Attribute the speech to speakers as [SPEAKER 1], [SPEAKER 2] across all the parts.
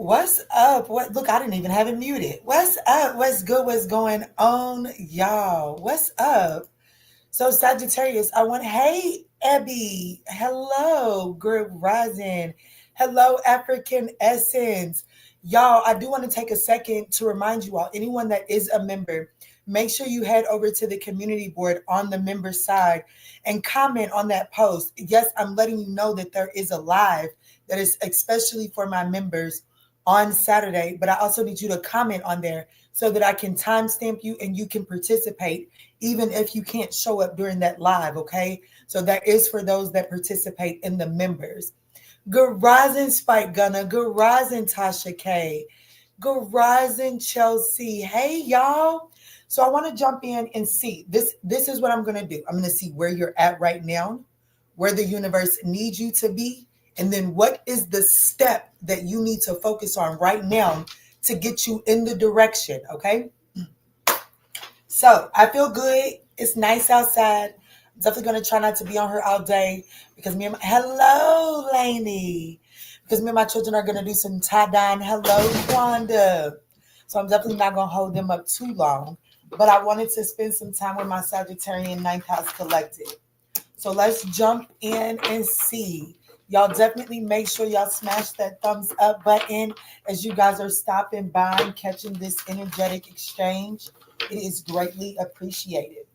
[SPEAKER 1] What's up? What? Look, I didn't even have it muted. What's up? What's good? What's going on, y'all? What's up? So Sagittarius, hey, Abby. Hello, good rising. Hello, African Essence. Y'all, I do want to take a second to remind you all, anyone that is a member, make sure you head over to the community board on the member side and comment on that post. Yes, I'm letting you know that there is a live that is especially for my members on Saturday, but I also need you to comment on there so that I can timestamp you and you can participate even if you can't show up during that live, okay? So that is for those that participate in the members. Good rising, Spike Gunner. Good rising, Tasha K. Good rising, Chelsea. Hey, y'all. So I want to jump in and see. This is what I'm going to do. I'm going to see where you're at right now, where the universe needs you to be, and then what is the step that you need to focus on right now to get you in the direction, okay? So I feel good. It's nice outside. I'm definitely going to try not to be on her all day because hello, Lainey. Because me and my children are going to do some tie-dye. Hello, Wanda. So I'm definitely not going to hold them up too long. But I wanted to spend some time with my Sagittarian ninth house collective. So let's jump in and see. Y'all definitely make sure y'all smash that thumbs up button as you guys are stopping by and catching this energetic exchange. It is greatly appreciated.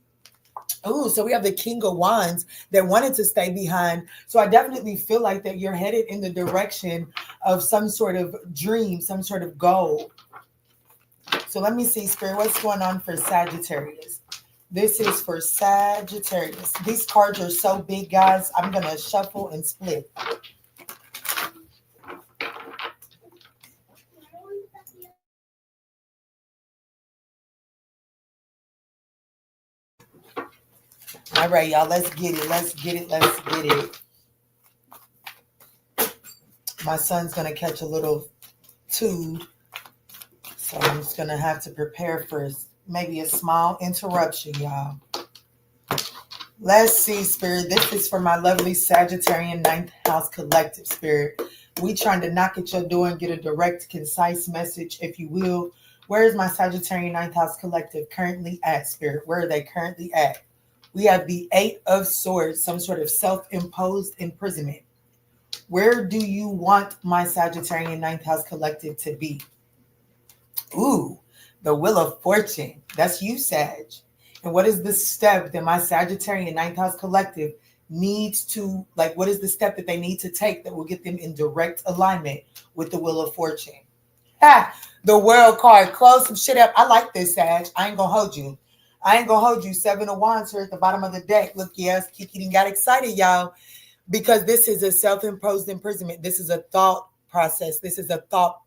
[SPEAKER 1] Oh, so we have the King of Wands that wanted to stay behind. So I definitely feel like that you're headed in the direction of some sort of dream, some sort of goal. So let me see, Spirit, what's going on for Sagittarius? This is for Sagittarius. These cards are so big, guys. I'm going to shuffle and split. All right, y'all, let's get it. Let's get it. Let's get it. My son's going to catch a little tube. So I'm just going to have to prepare for maybe a small interruption, y'all. Let's see, Spirit. This is for my lovely Sagittarian ninth house collective, Spirit. We trying to knock at your door and get a direct, concise message, if you will. Where is my Sagittarian ninth house collective currently at, Spirit? Where are they currently at? We have the Eight of Swords, some sort of self-imposed imprisonment. Where do you want my Sagittarian ninth house collective to be? Ooh, the Wheel of Fortune. That's you, Sag. And what is the step that my Sagittarian ninth house collective needs to, what is the step that they need to take that will get them in direct alignment with the Wheel of Fortune? The World card. Close some shit up. I like this, Sag. I ain't going to hold you. Seven of Wands here at the bottom of the deck. Look, yes, Kiki done got excited, y'all, because this is a self-imposed imprisonment. This is a thought process. This is a thought,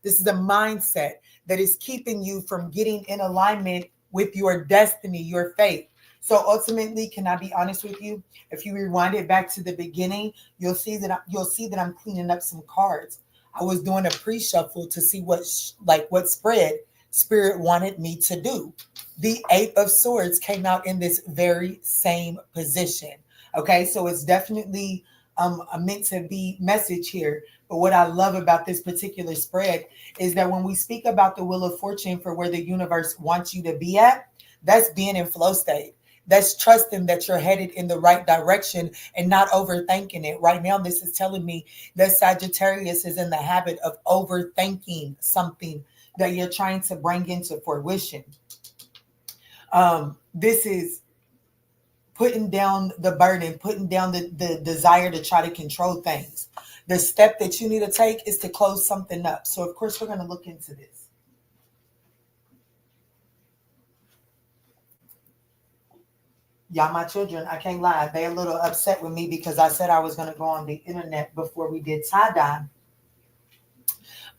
[SPEAKER 1] this is a mindset that is keeping you from getting in alignment with your destiny, your fate. So ultimately, can I be honest with you? If you rewind it back to the beginning, you'll see that I'm cleaning up some cards. I was doing a pre-shuffle to see what spread Spirit wanted me to do. The Eight of Swords came out in this very same position. Okay, so it's definitely a meant to be message here. But what I love about this particular spread is that when we speak about the Wheel of Fortune for where the universe wants you to be at, that's being in flow state. That's trusting that you're headed in the right direction and not overthinking it. Right now, this is telling me that Sagittarius is in the habit of overthinking something that you're trying to bring into fruition. This is putting down the burden, putting down the desire to try to control things. The step that you need to take is to close something up. So, of course, we're going to look into this. Y'all, my children, I can't lie. They're a little upset with me because I said I was going to go on the internet before we did tie-dye.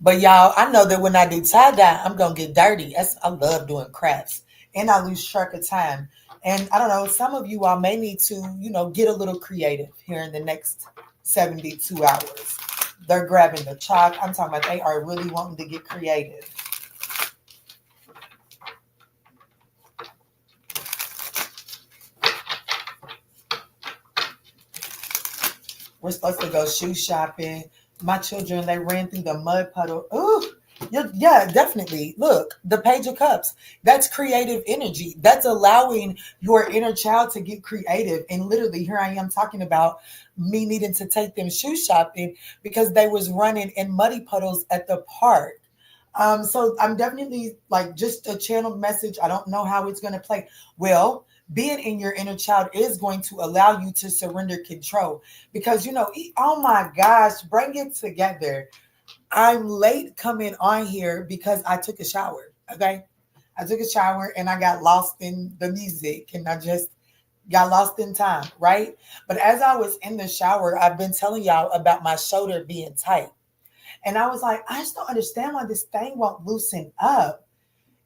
[SPEAKER 1] But y'all, I know that when I do tie-dye, I'm going to get dirty. I love doing crafts. And I lose track of time. And I don't know, some of you all may need to, get a little creative here in the next 72 hours. They're grabbing the chalk. I'm talking about they are really wanting to get creative. We're supposed to go shoe shopping. My children, they ran through the mud puddle. Ooh, yeah, definitely. Look, the Page of Cups. That's creative energy. That's allowing your inner child to get creative. And literally, here I am talking about me needing to take them shoe shopping because they was running in muddy puddles at the park. So I'm definitely like just a channeled message. I don't know how it's going to play. Well, being in your inner child is going to allow you to surrender control because, oh my gosh, bring it together. I'm late coming on here because I took a shower. Okay. I took a shower and I got lost in the music and I just got lost in time. Right. But as I was in the shower, I've been telling y'all about my shoulder being tight. And I was like, I just don't understand why this thing won't loosen up.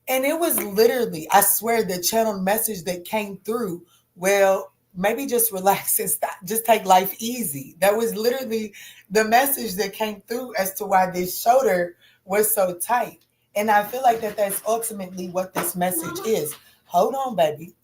[SPEAKER 1] And it was literally, I swear, the channel message that came through. Well, maybe just relax and stop, just take life easy. That was literally the message that came through as to why this shoulder was so tight. And I feel like that's ultimately what this message is. Hold on, baby.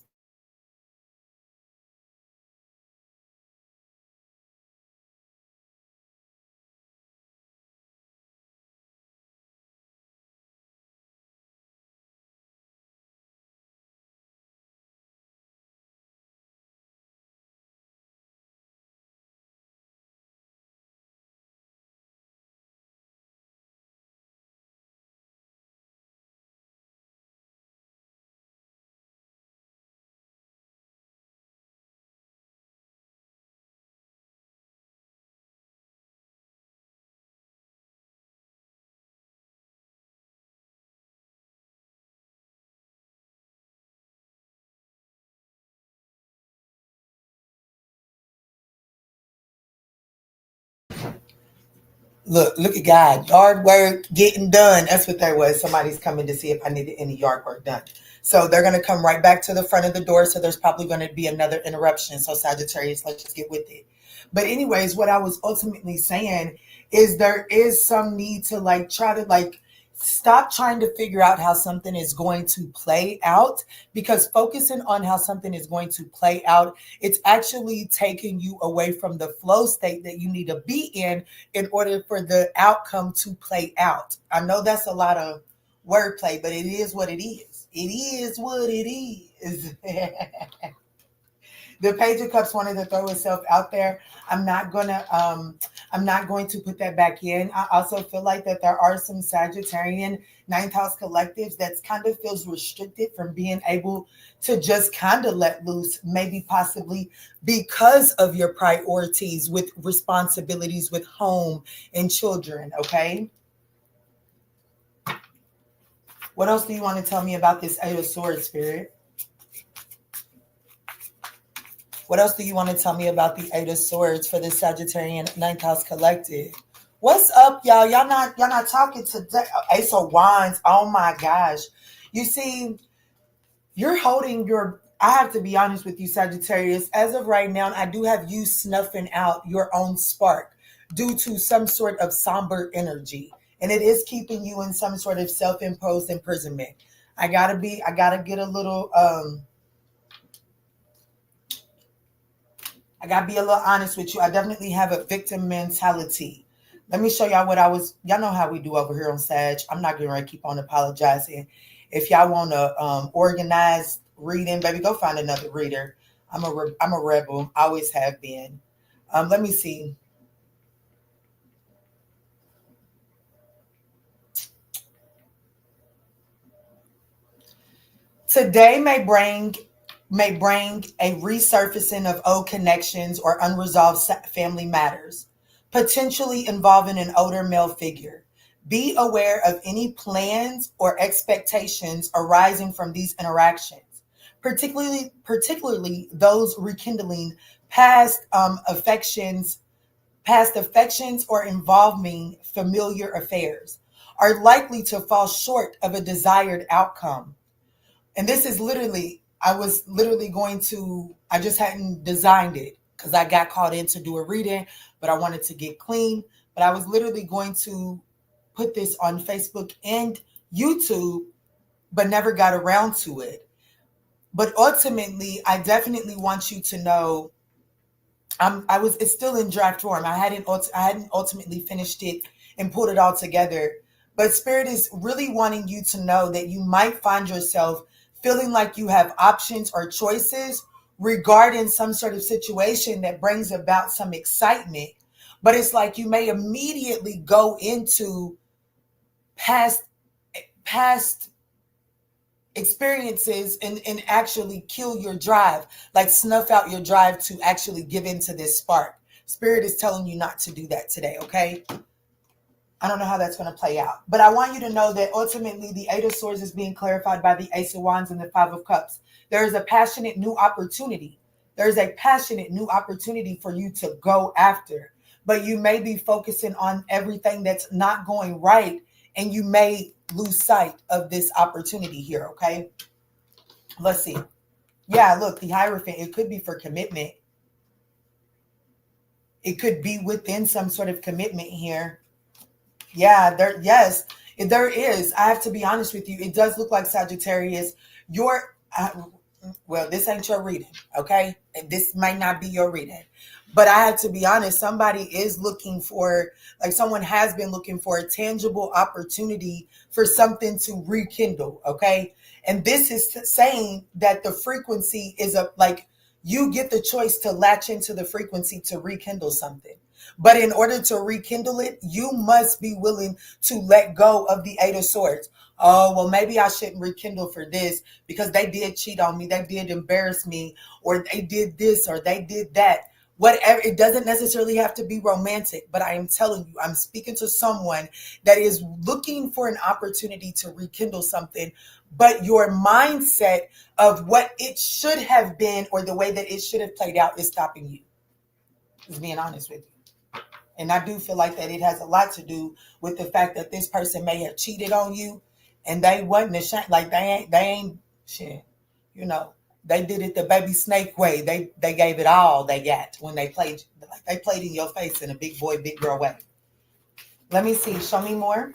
[SPEAKER 1] Look at God. Yard work getting done. That's what there was. Somebody's coming to see if I needed any yard work done. So they're going to come right back to the front of the door. So there's probably going to be another interruption. So Sagittarius, let's just get with it. But anyways, what I was ultimately saying is there is some need to like try to like stop trying to figure out how something is going to play out, because focusing on how something is going to play out, it's actually taking you away from the flow state that you need to be in order for the outcome to play out. I know that's a lot of wordplay, but it is what it is. It is what it is. The Page of Cups wanted to throw itself out there. I'm not going to put that back in. I also feel like that there are some Sagittarian ninth house collectives that kind of feels restricted from being able to just kind of let loose, maybe possibly because of your priorities with responsibilities with home and children. Okay. What else do you want to tell me about this Eight of Swords, Spirit? What else do you want to tell me about the Eight of Swords for the Sagittarian ninth house collective? What's up, y'all? Y'all not talking today. Ace of Wands. Oh my gosh. You see, you're holding your, I have to be honest with you, Sagittarius. As of right now, I do have you snuffing out your own spark due to some sort of somber energy. And it is keeping you in some sort of self-imposed imprisonment. I gotta get a little I gotta be a little honest with you. I definitely have a victim mentality. Let me show y'all y'all know how we do over here on Sag. I'm not gonna keep on apologizing. If y'all want to organize reading, baby, go find another reader. I'm a rebel. I always have been. Let me see. Today may bring a resurfacing of old connections or unresolved family matters. potentially involving an older male figure. Be aware of any plans or expectations arising from these interactions, particularly those rekindling past affections or involving familiar affairs are likely to fall short of a desired outcome. And this is literally, I just hadn't designed it because I got called in to do a reading, but I wanted to get clean. But I was literally going to put this on Facebook and YouTube, but never got around to it. But ultimately, I definitely want you to know it's still in draft form. I hadn't ultimately finished it and pulled it all together. But Spirit is really wanting you to know that you might find yourself feeling like you have options or choices regarding some sort of situation that brings about some excitement. But it's like you may immediately go into past experiences and actually kill your drive, like snuff out your drive to actually give into this spark. Spirit is telling you not to do that today, okay? I don't know how that's going to play out, but I want you to know that ultimately the Eight of Swords is being clarified by the Ace of Wands and the Five of Cups. There is a passionate new opportunity. There's a passionate new opportunity for you to go after, but you may be focusing on everything that's not going right, and you may lose sight of this opportunity here, okay? Let's see. Yeah, look, the Hierophant, it could be for commitment. It could be within some sort of commitment here. Yeah, there is. I have to be honest with you. It does look like Sagittarius. Well, this ain't your reading, okay? And this might not be your reading. But I have to be honest, somebody is looking for, like someone has been looking for a tangible opportunity for something to rekindle, okay? And this is saying that the frequency is like you get the choice to latch into the frequency to rekindle something. But in order to rekindle it, you must be willing to let go of the Eight of Swords. Oh, well, maybe I shouldn't rekindle for this because they did cheat on me. They did embarrass me, or they did this, or they did that. Whatever, it doesn't necessarily have to be romantic, but I am telling you, I'm speaking to someone that is looking for an opportunity to rekindle something, but your mindset of what it should have been or the way that it should have played out is stopping you. Just being honest with you. And I do feel like that it has a lot to do with the fact that this person may have cheated on you and they wasn't ashamed. Like they ain't shit. You know, they did it the baby snake way. They gave it all they got when they played. Like they played in your face in a big boy, big girl way. Let me see. Show me more.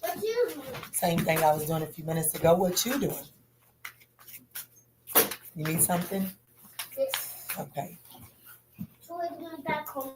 [SPEAKER 1] What you doing? Same thing I was doing a few minutes ago. What you doing? You need something? Yes. Okay. So we're going back home.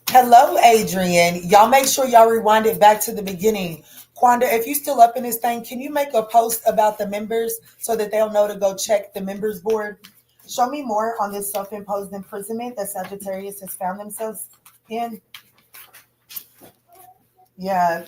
[SPEAKER 1] Hello, Adrian. Y'all make sure y'all rewind it back to the beginning. Quanda, if you still up in this thing, can you make a post about the members so that they'll know to go check the members board? Show me more on this self-imposed imprisonment that Sagittarius has found themselves in. Yeah,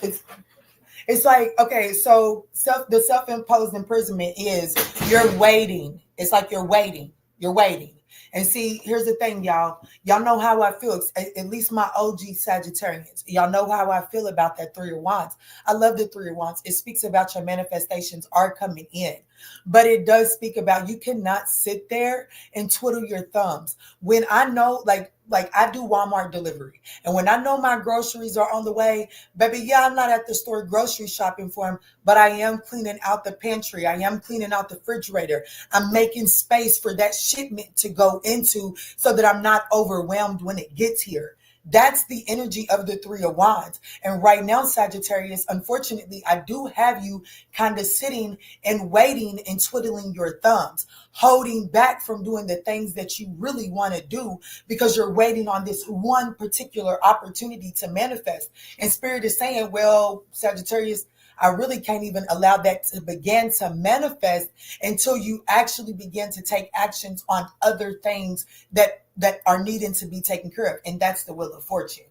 [SPEAKER 1] it's like, okay, so the self-imposed imprisonment is you're waiting. It's like you're waiting. You're waiting. And see, here's the thing, y'all. Y'all know how I feel, at least my OG Sagittarians. Y'all know how I feel about that Three of Wands. I love the Three of Wands. It speaks about your manifestations are coming in. But it does speak about you cannot sit there and twiddle your thumbs. When I know, like I do Walmart delivery. And when I know my groceries are on the way, baby, yeah, I'm not at the store grocery shopping for them, but I am cleaning out the pantry. I am cleaning out the refrigerator. I'm making space for that shipment to go into so that I'm not overwhelmed when it gets here. That's the energy of the Three of Wands. And right now, Sagittarius, unfortunately, I do have you kind of sitting and waiting and twiddling your thumbs, holding back from doing the things that you really want to do because you're waiting on this one particular opportunity to manifest. And Spirit is saying, well, Sagittarius, I really can't even allow that to begin to manifest until you actually begin to take actions on other things that that are needing to be taken care of. And that's the Wheel of Fortune.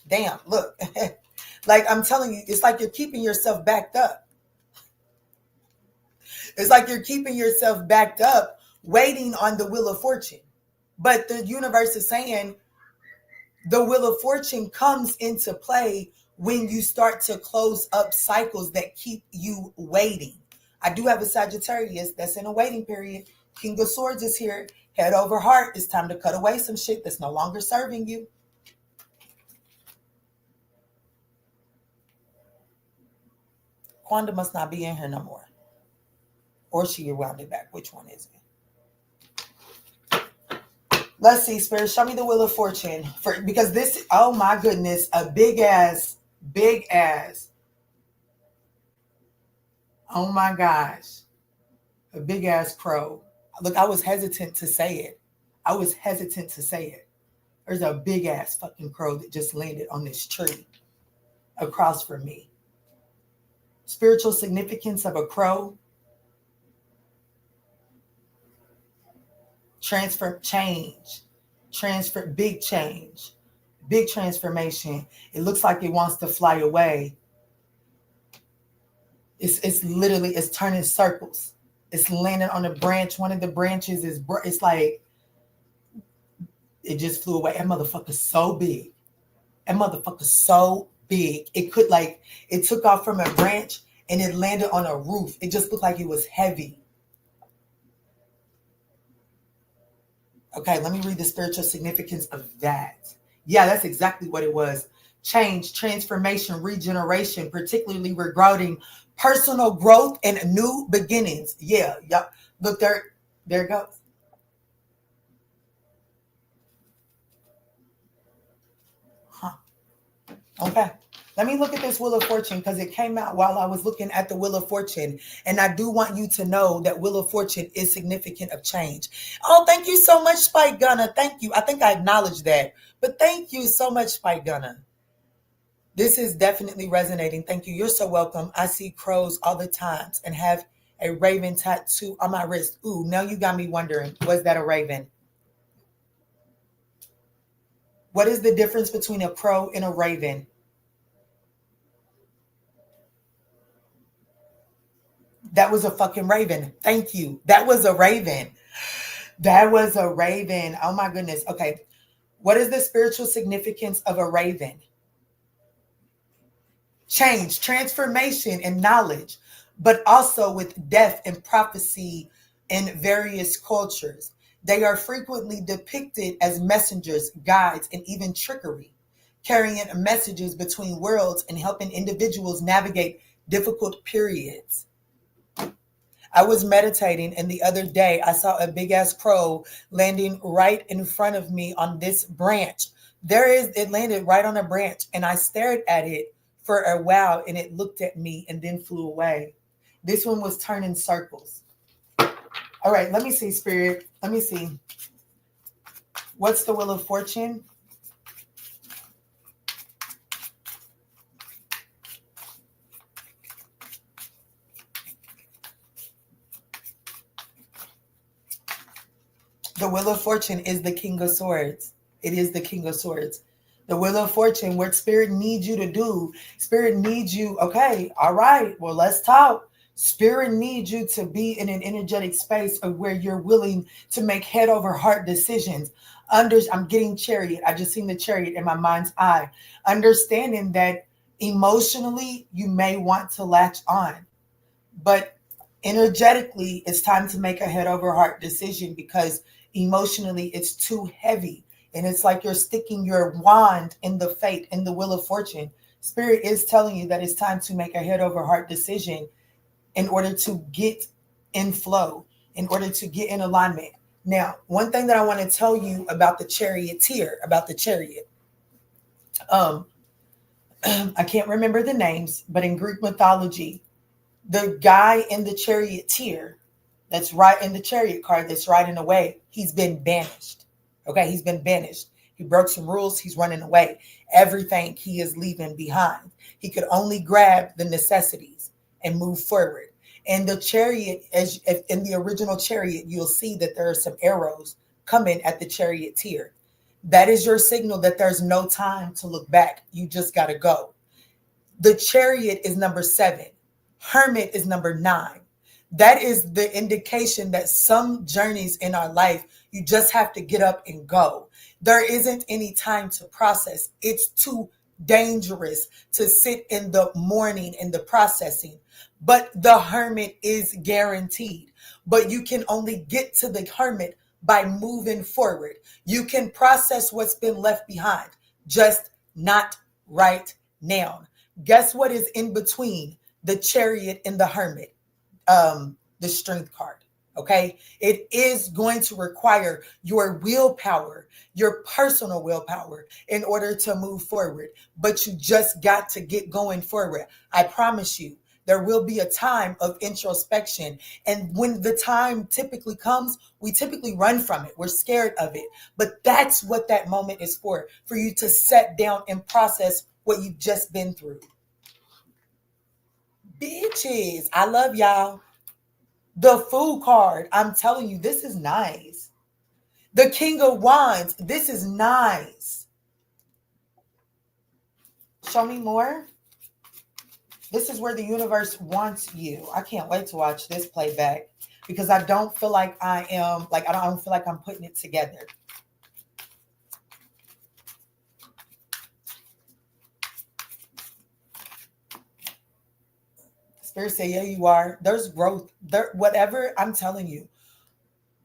[SPEAKER 1] Damn, look. Like I'm telling you, it's like you're keeping yourself backed up. It's like you're keeping yourself backed up, waiting on the Wheel of Fortune. But the universe is saying the Wheel of Fortune comes into play when you start to close up cycles that keep you waiting. I do have a Sagittarius that's in a waiting period. King of Swords is here. Head over heart. It's time to cut away some shit that's no longer serving you. Quanda must not be in here no more. Or she wound it back. Which one is it? Let's see, Spirit. Show me the Wheel of Fortune. Because this, oh my goodness, a big ass. Oh my gosh. A big ass crow. Look, I was hesitant to say it. There's a big ass fucking crow that just landed on this tree across from me. Spiritual significance of a crow. Big change, big transformation. It looks like it wants to fly away. It's literally, it's turning circles. It's landing on a branch. One of the branches is, it's like, it just flew away. That motherfucker's so big. It could like, it took off from a branch and it landed on a roof. It just looked like it was heavy. Okay, let me read the spiritual significance of that. Yeah, that's exactly what it was. Change, transformation, regeneration, particularly regarding personal growth and new beginnings. Yeah. Look, there it goes. Huh. Okay. Let me look at this Wheel of Fortune because it came out while I was looking at the Wheel of Fortune. And I do want you to know that Wheel of Fortune is significant of change. Oh, thank you so much, Spike Gunner. Thank you. I think I acknowledged that. But thank you so much, Spike Gunner. This is definitely resonating. Thank you. You're so welcome. I see crows all the time and have a raven tattoo on my wrist. Ooh, now you got me wondering, was that a raven? What is the difference between a crow and a raven? That was a fucking raven. Thank you. That was a raven. Oh my goodness. Okay. What is the spiritual significance of a raven? Change, transformation, and knowledge, but also with death and prophecy in various cultures. They are frequently depicted as messengers, guides, and even trickery, carrying messages between worlds and helping individuals navigate difficult periods. I was meditating, and the other day I saw a big ass crow landing right in front of me on this branch. It landed right on a branch, and I stared at it for a while, and it looked at me and then flew away. This one was turning circles. All right, let me see, Spirit. Let me see. What's the Wheel of Fortune? The Wheel of Fortune is the King of Swords. It is the King of Swords. The Wheel of Fortune, what Spirit needs you to do. Spirit needs you. Okay, all right. Well, let's talk. Spirit needs you to be in an energetic space of where you're willing to make head over heart decisions. I'm getting Chariot. I just seen the Chariot in my mind's eye. Understanding that emotionally you may want to latch on, but energetically it's time to make a head over heart decision because emotionally it's too heavy. And it's like you're sticking your wand in the fate, in the Wheel of Fortune. Spirit is telling you that it's time to make a head over heart decision in order to get in flow, in order to get in alignment. Now, one thing that I want to tell you about the charioteer, about the chariot. I can't remember the names, but in Greek mythology, the guy in the charioteer that's right in the chariot card that's riding away, he's been banished. Okay, he's been banished. He broke some rules. He's running away. Everything he is leaving behind. He could only grab the necessities and move forward. And the chariot, as in the original chariot, you'll see that there are some arrows coming at the charioteer. That is your signal that there's no time to look back. You just got to go. The chariot is number 7. Hermit is number 9. That is the indication that some journeys in our life, you just have to get up and go. There isn't any time to process. It's too dangerous to sit in the mourning and the processing. But the hermit is guaranteed. But you can only get to the hermit by moving forward. You can process what's been left behind, just not right now. Guess what is in between the chariot and the hermit? The strength card. Okay. It is going to require your willpower, your personal willpower in order to move forward. But you just got to get going forward. I promise you, there will be a time of introspection. And when the time typically comes, we typically run from it. We're scared of it. But that's what that moment is for you to sit down and process what you've just been through. Bitches, I love y'all. The Fool card, I'm telling you, this is nice. The King of Wands, this is nice. Show me more. This is where the universe wants you. I can't wait to watch this playback because I don't feel like I don't feel like I'm putting it together. Spirit say, yeah, you are. There's growth. Whatever, I'm telling you,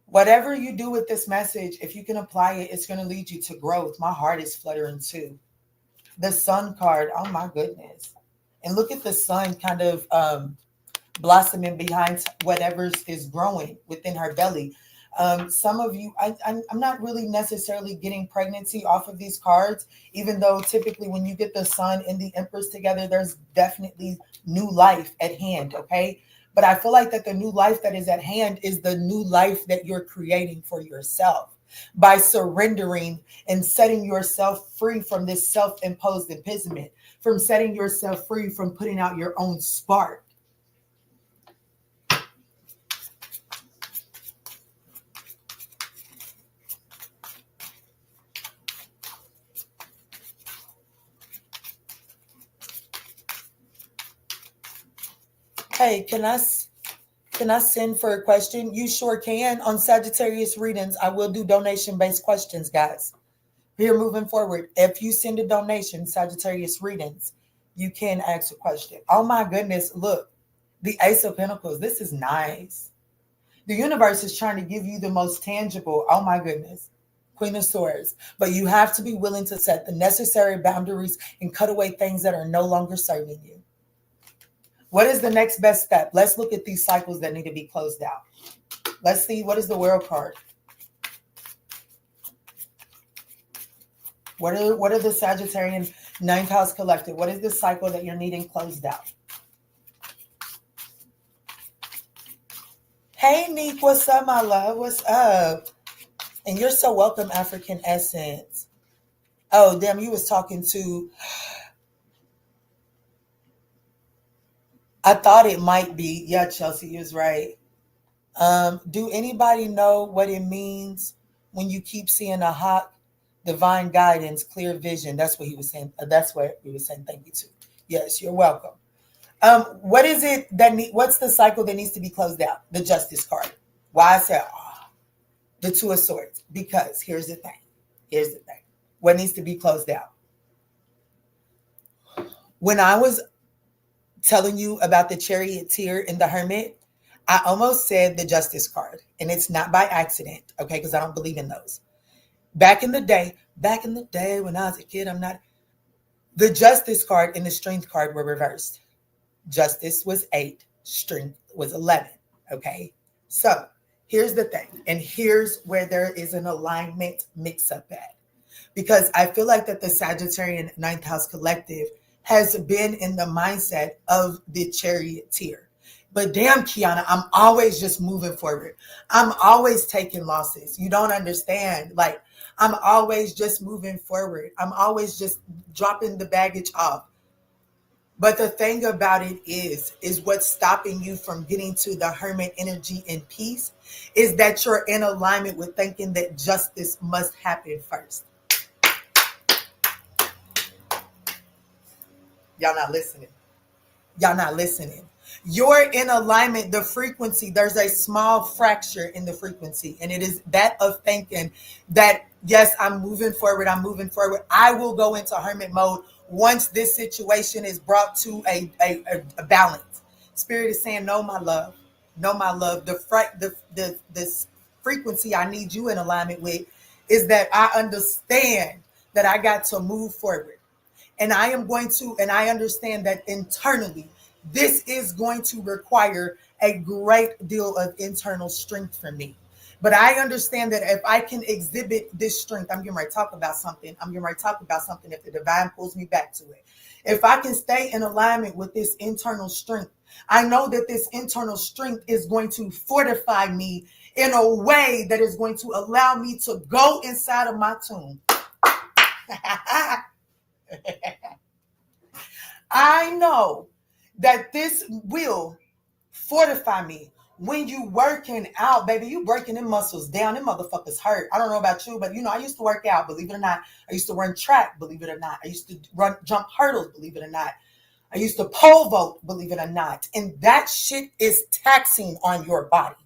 [SPEAKER 1] whatever you do with this message, if you can apply it, it's going to lead you to growth. My heart is fluttering too. The Sun card, oh my goodness. And look at the sun kind of blossoming behind whatever is growing within her belly. Some of you, I'm not really necessarily getting pregnancy off of these cards, even though typically when you get the sun and the empress together, there's definitely new life at hand, okay? But I feel like that the new life that is at hand is the new life that you're creating for yourself by surrendering and setting yourself free from this self-imposed imprisonment, from setting yourself free from putting out your own spark. Hey, can I send for a question? You sure can. On Sagittarius readings, I will do donation-based questions, guys. Here, moving forward, if you send a donation, Sagittarius readings, you can ask a question. Oh my goodness, look, the Ace of Pentacles. This is nice. The universe is trying to give you the most tangible. Oh my goodness. Queen of Swords. But you have to be willing to set the necessary boundaries and cut away things that are no longer serving you. What is the next best step? Let's look at these cycles that need to be closed out. Let's see, what is the World card? What are the Sagittarian 9th house collective? What is the cycle that you're needing closed out? Hey, Neek, what's up, my love? What's up? And you're so welcome, African Essence. Oh, damn, you was talking to... I thought it might be. Yeah, Chelsea, you was right. Do anybody know what it means when you keep seeing a hawk? Divine guidance, clear vision. That's what he was saying. That's what he was saying. Thank you to. Yes, you're welcome. What is it what's the cycle that needs to be closed out? The Justice card. Why I said the Two of Swords? Because here's the thing. Here's the thing. What needs to be closed out? When I was telling you about the Charioteer and the Hermit, I almost said the Justice card, and it's not by accident, okay? Because I don't believe in those. Back in the day when I was a kid, the Justice card and the Strength card were reversed. Justice was 8, Strength was 11, okay? So here's the thing, and here's where there is an alignment mix-up at. Because I feel like that the Sagittarian 9th house collective has been in the mindset of the Charioteer. But damn, Kiana, I'm always just moving forward. I'm always taking losses. You don't understand. Like, I'm always just moving forward. I'm always just dropping the baggage off. But the thing about it is what's stopping you from getting to the hermit energy in peace is that you're in alignment with thinking that justice must happen first. Y'all not listening. Y'all not listening. You're in alignment, the frequency, there's a small fracture in the frequency, and it is that of thinking that, yes, I'm moving forward, I will go into hermit mode once this situation is brought to a balance. Spirit is saying, no, my love, no, my love. This frequency I need you in alignment with is that I understand that I got to move forward. And I understand that internally, this is going to require a great deal of internal strength from me. But I understand that if I can exhibit this strength, I'm getting ready to talk about something. If the divine pulls me back to it. If I can stay in alignment with this internal strength, I know that this internal strength is going to fortify me in a way that is going to allow me to go inside of my tomb. I know that this will fortify me. When you working out, baby, you breaking them muscles down. Them motherfuckers hurt. I don't know about you, but I used to work out, believe it or not. I used to run track, believe it or not. I used to jump hurdles, believe it or not. I used to pole vault, believe it or not. And that shit is taxing on your body.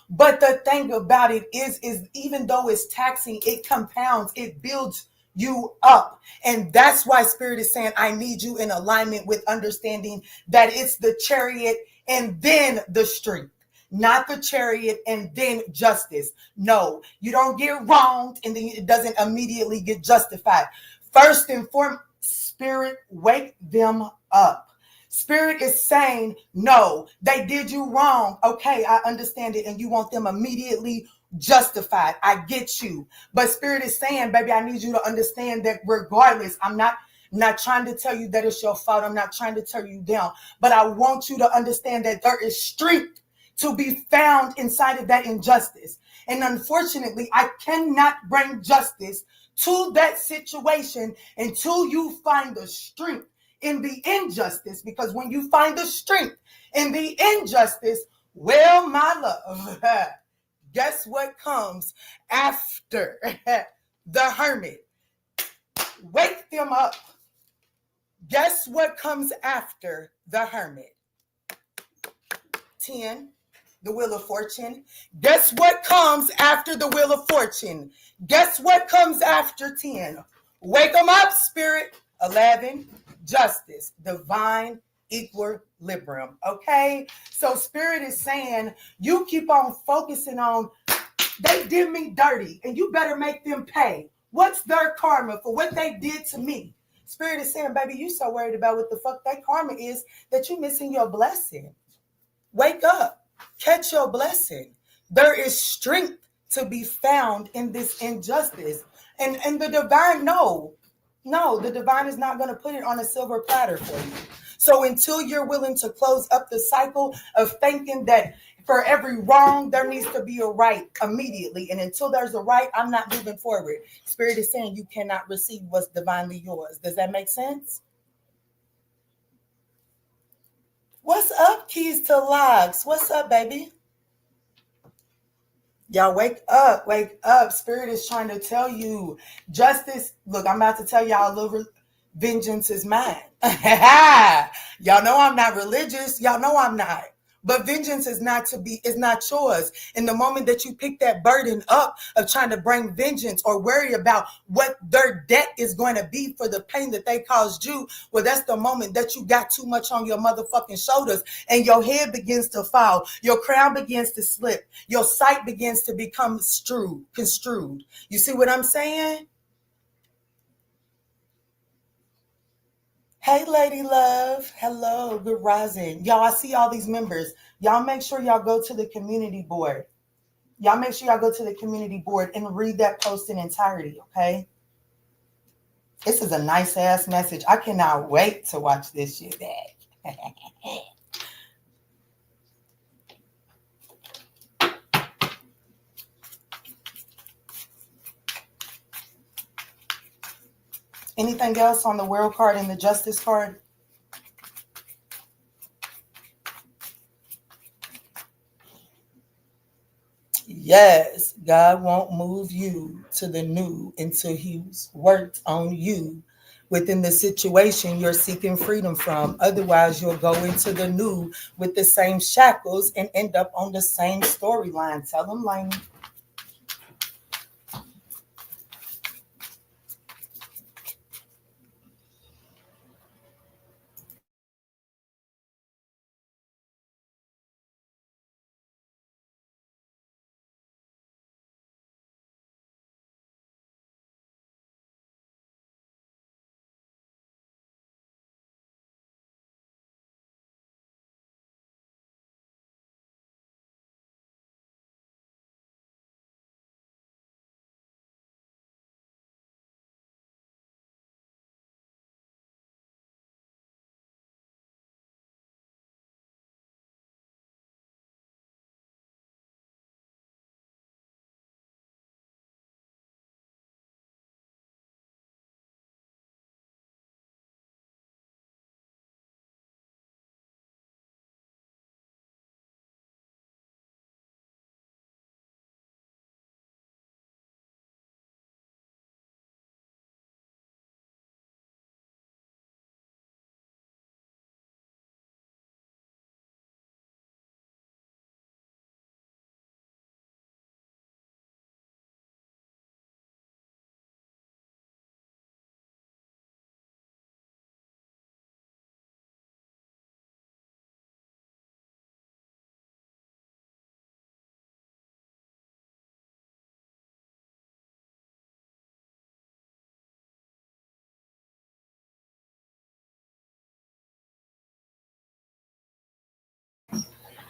[SPEAKER 1] But the thing about it is even though it's taxing, it compounds, it builds you up. And that's why Spirit is saying, I need you in alignment with understanding that it's the chariot and then the strength, not the chariot and then justice. No, you don't get wronged and then it doesn't immediately get justified. First and foremost, Spirit, wake them up. Spirit is saying, no, they did you wrong. Okay, I understand it. And you want them immediately justified. I get you. But Spirit is saying, baby, I need you to understand that regardless, I'm not trying to tell you that it's your fault. I'm not trying to tear you down. But I want you to understand that there is strength to be found inside of that injustice. And unfortunately, I cannot bring justice to that situation until you find the strength in the injustice, because when you find the strength in the injustice, well, my love, guess what comes after the hermit? Wake them up. Guess what comes after the hermit? 10, the wheel of fortune. Guess what comes after the wheel of fortune? Guess what comes after 10? Wake them up, Spirit. 11, justice, divine equilibrium. Okay, so Spirit is saying you keep on focusing on they did me dirty and you better make them pay. What's their karma for what they did to me? Spirit is saying, baby, you so worried about what the fuck that karma is that you missing your blessing. Wake up, catch your blessing. There is strength to be found in this injustice. And the divine, no, the divine is not going to put it on a silver platter for you. So until you're willing to close up the cycle of thinking that for every wrong, there needs to be a right immediately. And until there's a right, I'm not moving forward. Spirit is saying you cannot receive what's divinely yours. Does that make sense? What's up, Keys to Logs? What's up, baby? Y'all wake up, wake up. Spirit is trying to tell you justice. Look, I'm about to tell y'all a little vengeance is mine. Y'all know I'm not religious. Y'all know I'm not. But vengeance is not yours. In the moment that you pick that burden up of trying to bring vengeance or worry about what their debt is going to be for the pain that they caused you, well, that's the moment that you got too much on your motherfucking shoulders and your head begins to fall. Your crown begins to slip. Your sight begins to become construed. You see what I'm saying? Hey, Lady Love. Hello. Good rising. Y'all, I see all these members. Y'all make sure y'all go to the community board. Y'all make sure y'all go to the community board and read that post in entirety, okay? This is a nice-ass message. I cannot wait to watch this shit back. Anything else on the world card and the justice card? Yes, God won't move you to the new until He's worked on you within the situation you're seeking freedom from. Otherwise, you'll go into the new with the same shackles and end up on the same storyline. Tell them, Lane.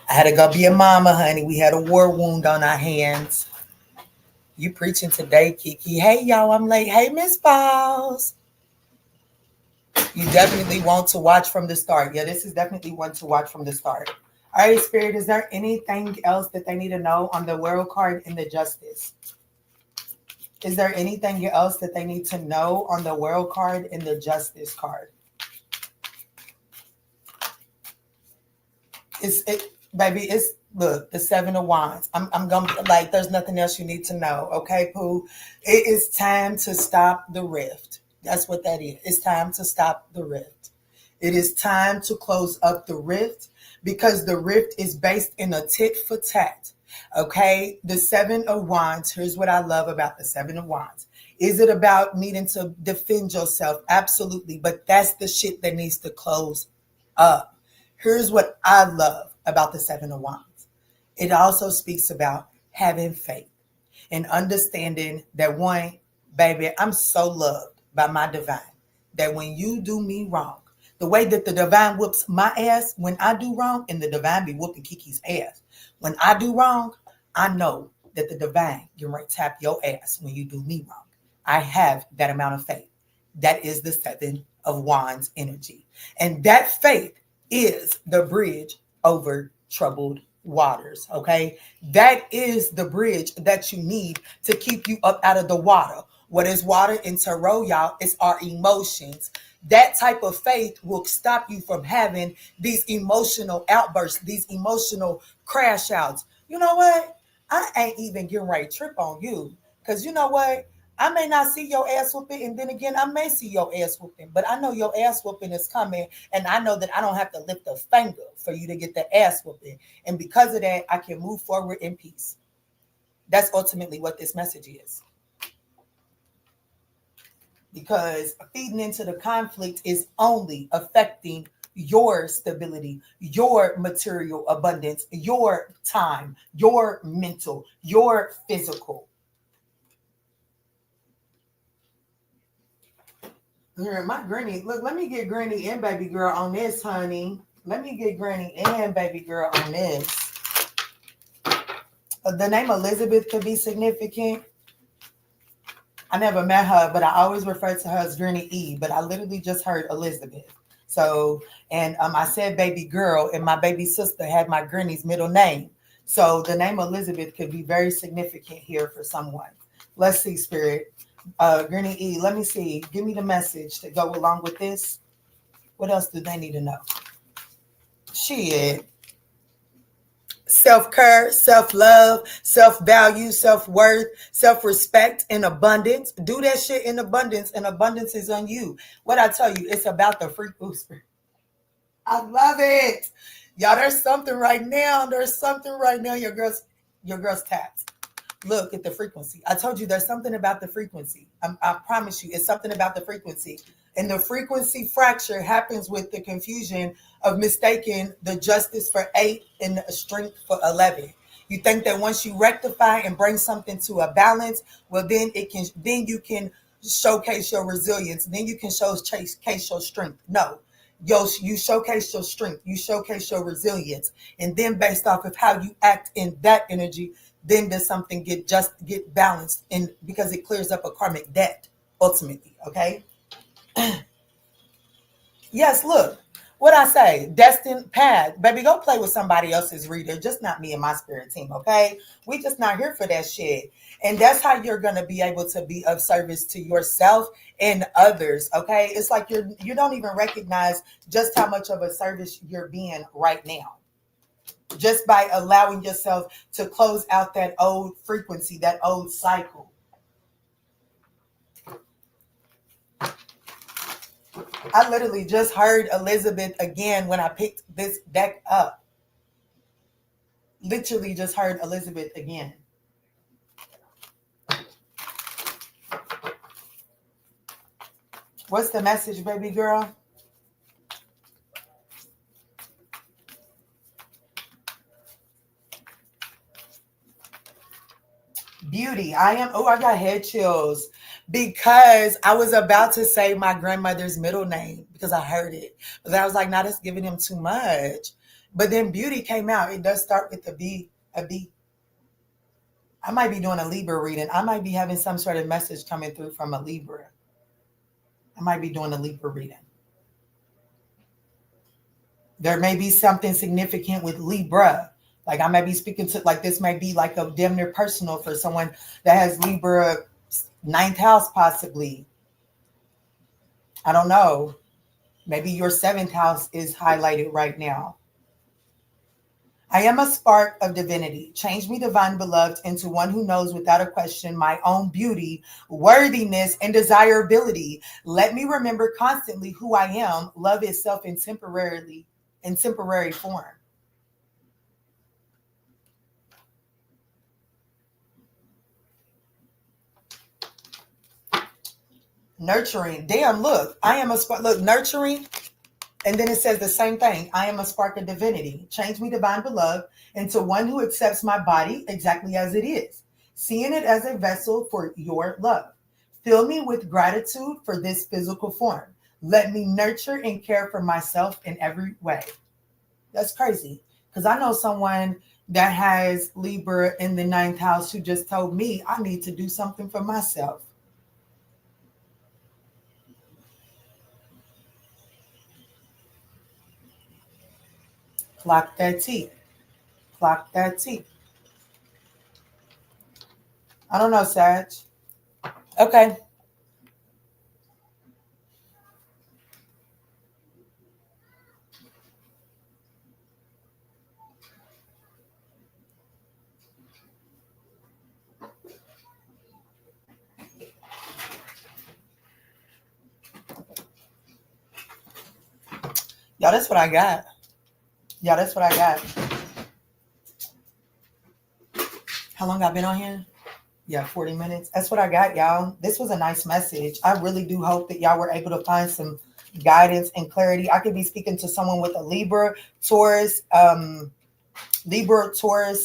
[SPEAKER 1] I had to go be a mama, honey. We had a war wound on our hands. You preaching today, Kiki. Hey, y'all, I'm late. Hey, Miss Balls. You definitely want to watch from the start. Yeah, this is definitely one to watch from the start. All right, Spirit, is there anything else that they need to know on the World card and the Justice? Is there anything else that they need to know on the World card and the Justice card? Baby, it's look, the Seven of Wands. I'm gonna like there's nothing else you need to know. Okay, Pooh. It is time to stop the rift. That's what that is. It's time to stop the rift. It is time to close up the rift because the rift is based in a tit for tat. Okay, the Seven of Wands. Here's what I love about the Seven of Wands. Is it about needing to defend yourself? Absolutely. But that's the shit that needs to close up. Here's what I love about the Seven of Wands. It also speaks about having faith and understanding that one, baby, I'm so loved by my divine that when you do me wrong, the way that the divine whoops my ass when I do wrong, and the divine be whooping Kiki's ass. When I do wrong, I know that the divine can right tap your ass when you do me wrong. I have that amount of faith. That is the Seven of Wands energy. And that faith is the bridge over troubled waters. Okay. That is the bridge that you need to keep you up out of the water. What is water in tarot, y'all? It's our emotions. That type of faith will stop you from having these emotional outbursts, these emotional crash outs. You know what? I ain't even getting ready to trip on you. Because you know what? I may not see your ass whooping, and then again, I may see your ass whooping, but I know your ass whooping is coming, and I know that I don't have to lift a finger for you to get the ass whooping. And because of that, I can move forward in peace. That's ultimately what this message is. Because feeding into the conflict is only affecting your stability, your material abundance, your time, your mental, your physical. Here, my granny, look, let me get granny and baby girl on this, honey. Let me get granny and baby girl on this. The name Elizabeth could be significant. I never met her, but I always refer to her as Granny E, but I literally just heard Elizabeth. So, and I said baby girl, and my baby sister had my granny's middle name. So the name Elizabeth could be very significant here for someone. Let's see, Spirit. Granny E, let me see. Give me the message to go along with this. What else do they need to know? Shit. self-care, self-love, self-value, self-worth, self-respect, and abundance. Do that shit in abundance, and abundance is on you. What I tell you, it's about the free booster. I love it. Y'all, there's something right now. There's something right now. Your girl's tapped. Look at the frequency. I told you there's something about the frequency. I promise you, it's something about the frequency. And the frequency fracture happens with the confusion of mistaking the justice for 8 and the strength for 11. You think that once you rectify and bring something to a balance, well, then you can showcase your resilience. Then you can showcase your strength. No, you showcase your strength. You showcase your resilience, and then based off of how you act in that energy, then does something get balanced, and because it clears up a karmic debt ultimately. Okay. Yes, look, what I say, destined path. Baby, go play with somebody else's reader, just not me and my spirit team, okay? We just not here for that shit. And that's how you're going to be able to be of service to yourself and others, okay? It's like you don't even recognize just how much of a service you're being right now, just by allowing yourself to close out that old frequency, that old cycle. I literally just heard Elizabeth again when I picked this deck up. Literally just heard Elizabeth again. What's the message, baby girl? Beauty. I got head chills because I was about to say my grandmother's middle name because I heard it. But I was like, nah, that's giving him too much. But then beauty came out. It does start with a B. I might be doing a Libra reading. I might be having some sort of message coming through from a Libra. I might be doing a Libra reading. There may be something significant with Libra. Like I might be speaking to, like this might be like a damn near personal for someone that has Libra 9th house possibly. I don't know. Maybe your 7th house is highlighted right now. I am a spark of divinity. Change me, divine beloved, into one who knows without a question my own beauty, worthiness, and desirability. Let me remember constantly who I am. Love itself in temporary form. Nurturing. Damn, look, I am a spark. Look, nurturing. And then it says the same thing. I am a spark of divinity. Change me, divine beloved, into one who accepts my body exactly as it is, seeing it as a vessel for your love. Fill me with gratitude for this physical form. Let me nurture and care for myself in every way. That's crazy. Because I know someone that has Libra in the 9th house who just told me I need to do something for myself. Clock that T. Clock that T. I don't know, Sag. Okay. Y'all, that's what I got. Yeah, that's what I got. How long I've been on here? Yeah, 40 minutes. That's what I got, y'all. This was a nice message. I really do hope that y'all were able to find some guidance and clarity. I could be speaking to someone with a Libra, Taurus,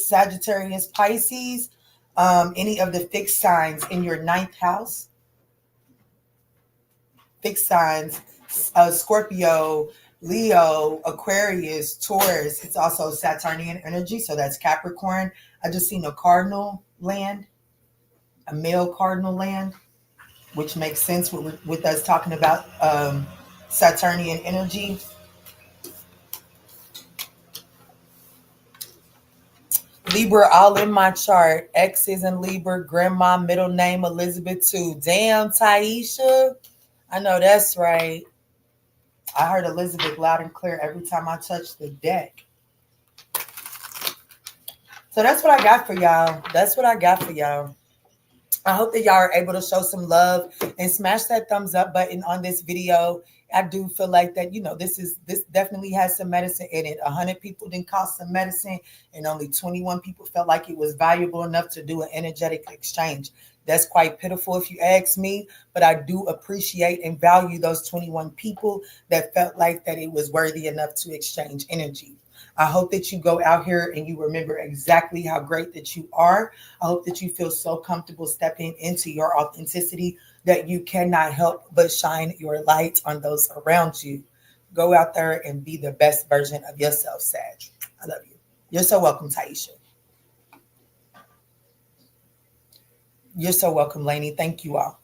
[SPEAKER 1] Sagittarius, Pisces, any of the fixed signs in your 9th house. Fixed signs, Scorpio, Leo, Aquarius, Taurus. It's also Saturnian energy, so that's Capricorn. I just seen a cardinal land, a male cardinal land, which makes sense with us talking about Saturnian energy. Libra all in my chart. X is in Libra. Grandma, middle name Elizabeth too. Damn, Taisha. I know that's right. I heard Elizabeth loud and clear every time I touched the deck. So that's what I got for y'all. That's what I got for y'all. I hope that y'all are able to show some love and smash that thumbs up button on this video. I do feel like that, this definitely has some medicine in it. 100 people didn't cost some medicine, and only 21 people felt like it was valuable enough to do an energetic exchange. That's quite pitiful if you ask me, but I do appreciate and value those 21 people that felt like that it was worthy enough to exchange energy. I hope that you go out here and you remember exactly how great that you are. I hope that you feel so comfortable stepping into your authenticity that you cannot help but shine your light on those around you. Go out there and be the best version of yourself, Sag. I love you. You're so welcome, Taisha. You're so welcome, Lainey. Thank you all.